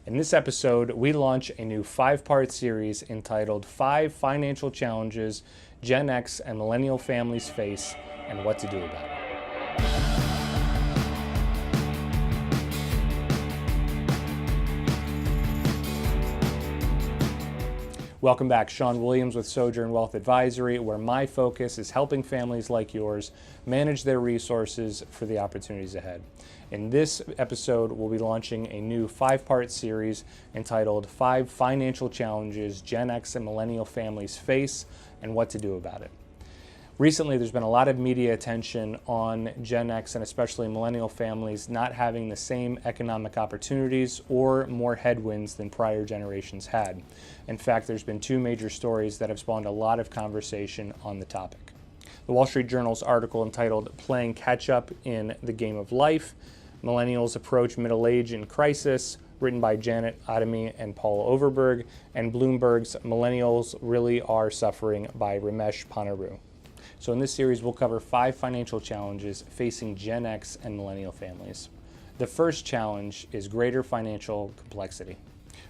In this episode, we launch a new 5-part series entitled 5 Financial Challenges Gen X and Millennial Families Face and What to Do About It. Welcome back. Sean Williams with Sojourn Wealth Advisory, where my focus is helping families like yours manage their resources for the opportunities ahead. In this episode, we'll be launching a new 5-part series entitled 5 Financial Challenges Gen X and Millennial Families Face and What to Do About It. Recently, there's been a lot of media attention on Gen X and especially millennial families not having the same economic opportunities or more headwinds than prior generations had. In fact, there's been 2 major stories that have spawned a lot of conversation on the topic. The Wall Street Journal's article entitled Playing Catch Up in the Game of Life, Millennials Approach Middle Age in Crisis, written by Janet Adami and Paul Overberg, and Bloomberg's Millennials Really Are Suffering by Ramesh Panaru. So in this series, we'll cover 5 financial challenges facing Gen X and millennial families. The first challenge is greater financial complexity.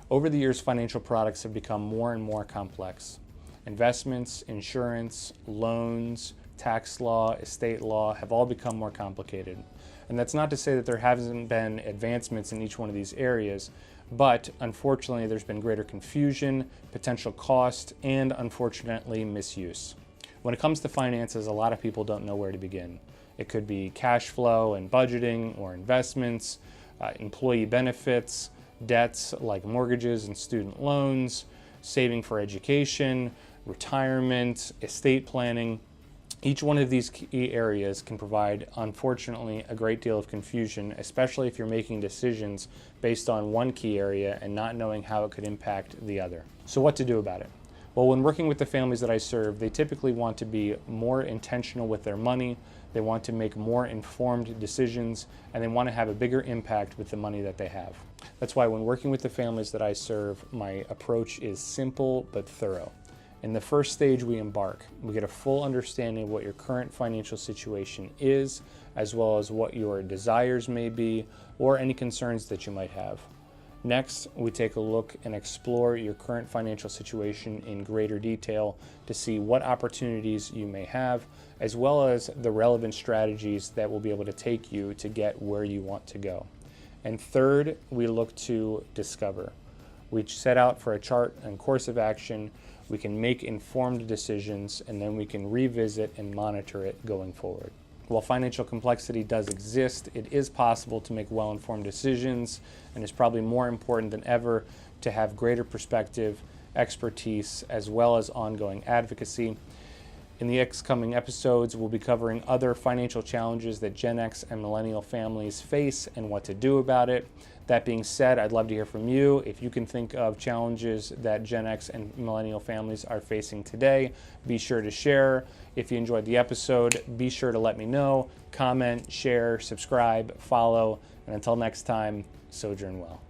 Over the years, financial products have become more and more complex. Investments, insurance, loans, tax law, estate law have all become more complicated. And that's not to say that there hasn't been advancements in each one of these areas, but unfortunately, there's been greater confusion, potential cost, and unfortunately, misuse. When it comes to finances, a lot of people don't know where to begin. It could be cash flow and budgeting or investments, employee benefits, debts like mortgages and student loans, saving for education, retirement, estate planning. Each one of these key areas can provide, unfortunately, a great deal of confusion, especially if you're making decisions based on one key area and not knowing how it could impact the other. So what to do about it? Well, when working with the families that I serve, they typically want to be more intentional with their money, they want to make more informed decisions, and they want to have a bigger impact with the money that they have. That's why when working with the families that I serve, my approach is simple but thorough. In the first stage we embark, we get a full understanding of what your current financial situation is, as well as what your desires may be, or any concerns that you might have. Next, we take a look and explore your current financial situation in greater detail to see what opportunities you may have, as well as the relevant strategies that will be able to take you to get where you want to go. And third, we look to discover. We set out for a chart and course of action. We can make informed decisions, and then we can revisit and monitor it going forward. While financial complexity does exist, it is possible to make well-informed decisions, and it's probably more important than ever to have greater perspective, expertise, as well as ongoing advocacy. In the upcoming episodes, we'll be covering other financial challenges that Gen X and millennial families face and what to do about it. That being said, I'd love to hear from you. If you can think of challenges that Gen X and millennial families are facing today, be sure to share. If you enjoyed the episode, be sure to let me know. Comment, share, subscribe, follow, and until next time, sojourn well.